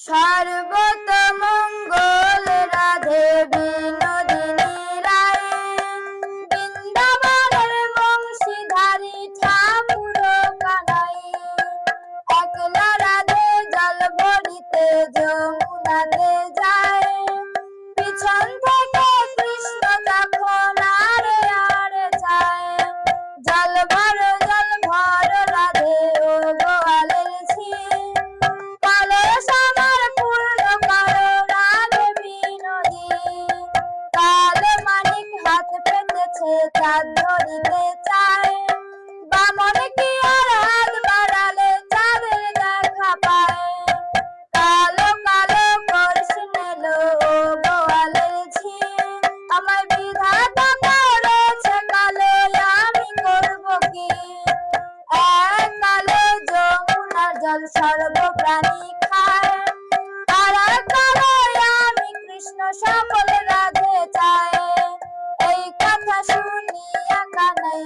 সর্বতমঙ্গল রাধে বিনোদিনী রায়, বৃন্দাবনের বংশীধারী ঠাকুর কানাই। একলা রাধে জল ভরিতে যমুনাতে যায়, পিছন থেকে কৃষ্ণ যখন আরে আরে যায়। জল ভর রাধে ও গোয়ালের ঝিল, কলস আমার পূর্ণ করো রাধে বিনোদী। কাল মানিক হাত পেতেছে চাঁদ ধরিতে চায়, বামন কি আর হাত বাড়ালে চাঁদের দেখা পায়। কালো কালো কলস নেলো ও গোয়ালের ঝিল, আমায় বিধাতা করেছে কালো, আমি করব কি। এক কালো যমুনার জল সর্বপ্রাণী খায়, আর এক কালো আমি কৃষ্ণ সকল রাধে চায়। এই কথা শুনিয়া কানাই